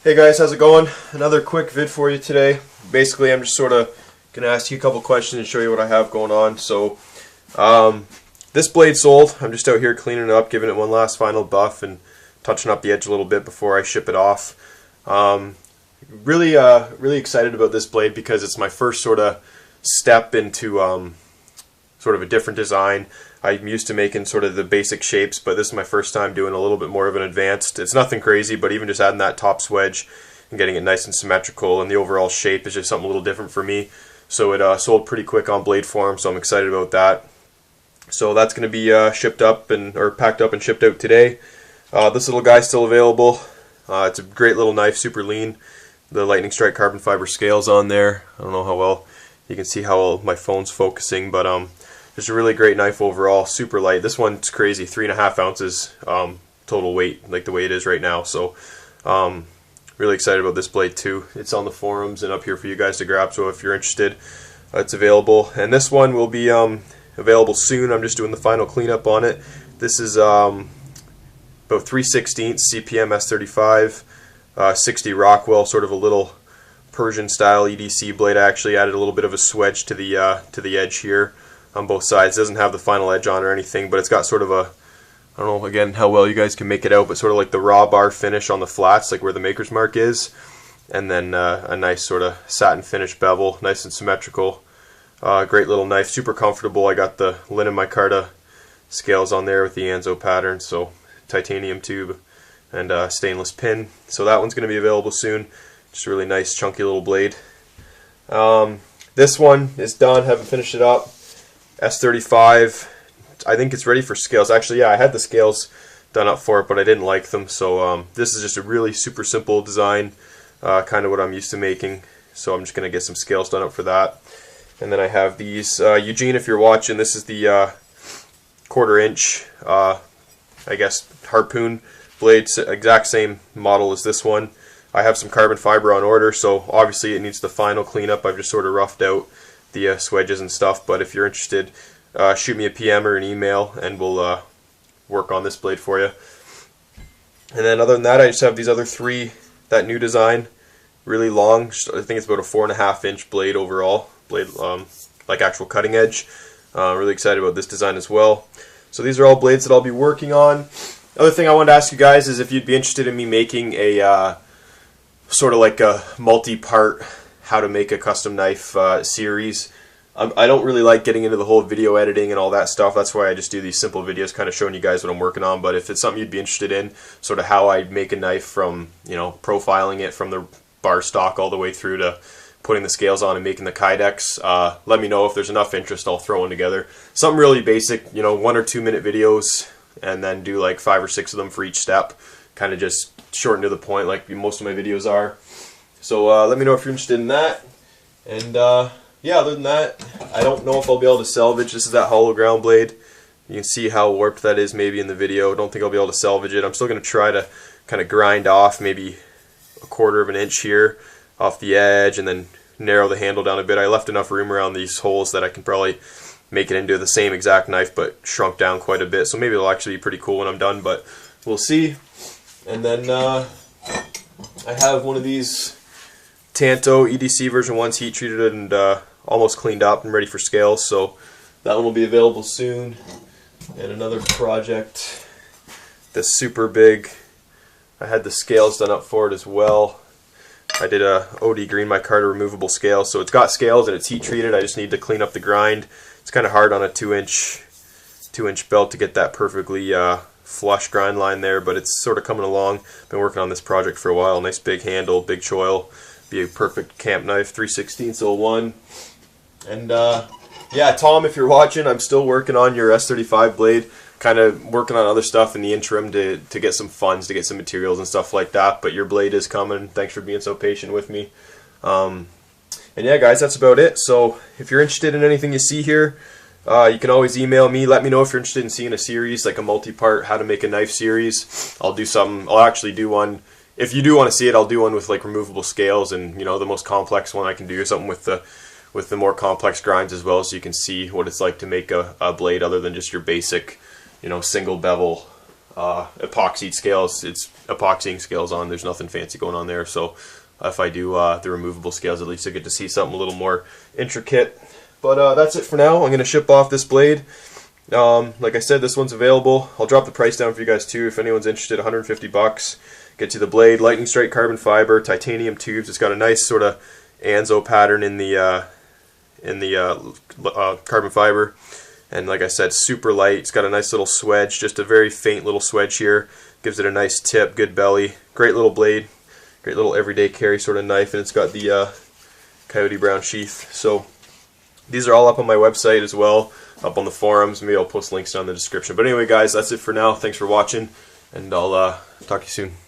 Hey guys, how's it going? Another quick vid for you today. Basically, I'm just sort of going to ask you a couple questions and show you what I have going on. So, this blade sold. I'm just out here cleaning it up, giving it one last final buff and touching up the edge a little bit before I ship it off. Really excited about this blade because it's my first sort of step into sort of a different design. I'm used to making sort of the basic shapes, but this is my first time doing a little bit more of an advanced. It's nothing crazy, but even just adding that top swedge and getting it nice and symmetrical, and the overall shape is just something a little different for me. So it sold pretty quick on blade form, so I'm excited about that. So that's going to be shipped up or packed up and shipped out today. This little guy's still available. It's a great little knife, super lean. The lightning strike carbon fiber scales on there. I don't know how well you can see how well my phone's focusing, but just a really great knife overall, super light. This one's crazy, 3.5 ounces total weight, like the way it is right now. So really excited about this blade too. It's on the forums and up here for you guys to grab, so if you're interested, it's available. And this one will be available soon. I'm just doing the final cleanup on it. This is about 3/16 CPM S35, 60 Rockwell, sort of a little Persian style EDC blade. I actually added a little bit of a swedge to the edge here on both sides. It doesn't have the final edge on or anything, but it's got sort of a, I don't know again how well you guys can make it out, but sort of like the raw bar finish on the flats, like where the maker's mark is, and then a nice sort of satin finish bevel, nice and symmetrical. Great little knife, super comfortable. I got the linen micarta scales on there with the Anzo pattern, so titanium tube and stainless pin. So that one's going to be available soon. Just a really nice chunky little blade. This one is done, haven't finished it up. S35, I think it's ready for scales. Actually, yeah, I had the scales done up for it, but I didn't like them. So this is just a really super simple design, kind of what I'm used to making. So I'm just going to get some scales done up for that. And then I have these, Eugene, if you're watching, this is the 1/4 inch, I guess, Harpoon blade, exact same model as this one. I have some carbon fiber on order, so obviously it needs the final cleanup. I've just sort of roughed out the swedges and stuff, but if you're interested, shoot me a PM or an email and we'll work on this blade for you. And then other than that, I just have these other three, that new design, really long. I think it's about a 4.5 inch blade overall, like actual cutting edge. Really excited about this design as well. So these are all blades that I'll be working on. Other thing I wanted to ask you guys is if you'd be interested in me making a sort of like a multi-part how to make a custom knife series. I don't really like getting into the whole video editing and all that stuff. That's why I just do these simple videos kind of showing you guys what I'm working on. But if it's something you'd be interested in, sort of how I make a knife from, you know, profiling it from the bar stock all the way through to putting the scales on and making the kydex, let me know. If there's enough interest, I'll throw one together. Something really basic, you know, 1 or 2 minute videos, and then do like 5 or 6 of them for each step. Kind of just shorten to the point like most of my videos are. So let me know if you're interested in that. And yeah, other than that, I don't know if I'll be able to salvage. This is that hollow ground blade. You can see how warped that is maybe in the video. I don't think I'll be able to salvage it. I'm still going to try to kind of grind off maybe 1/4 inch here off the edge and then narrow the handle down a bit. I left enough room around these holes that I can probably make it into the same exact knife but shrunk down quite a bit. So maybe it'll actually be pretty cool when I'm done, but we'll see. And then I have one of these Tanto EDC version 1's heat treated and almost cleaned up and ready for scales, so that one will be available soon. And another project that's super big, I had the scales done up for it as well. I did a OD green micarta removable scale, so it's got scales and it's heat treated. I just need to clean up the grind. It's kind of hard on a 2-inch belt to get that perfectly flush grind line there, but it's sort of coming along. Been working on this project for a while. Nice big handle, big choil. Be a perfect camp knife, 3/16 01. And yeah, Tom, if you're watching, I'm still working on your S35 blade. Kind of working on other stuff in the interim to get some funds, to get some materials and stuff like that. But your blade is coming. Thanks for being so patient with me. And yeah, guys, that's about it. So if you're interested in anything you see here, you can always email me. Let me know if you're interested in seeing a series, like a multi-part how to make a knife series. I'll do something. I'll actually do one. If you do want to see it, I'll do one with like removable scales, and you know, the most complex one I can do is something with the more complex grinds as well, so you can see what it's like to make a blade other than just your basic, you know, single bevel epoxied scales. It's epoxying scales on. There's nothing fancy going on there. So if I do the removable scales, at least I get to see something a little more intricate. But that's it for now. I'm going to ship off this blade. Like I said, this one's available. I'll drop the price down for you guys too if anyone's interested. 150 bucks. Get you the blade, lightning strike carbon fiber, titanium tubes. It's got a nice sort of Anzo pattern in the carbon fiber, and like I said, super light. It's got a nice little swedge, just a very faint little swedge here. Gives it a nice tip, good belly. Great little blade, great little everyday carry sort of knife, and it's got the coyote brown sheath. So these are all up on my website as well, up on the forums. Maybe I'll post links down in the description. But anyway, guys, that's it for now. Thanks for watching, and I'll talk to you soon.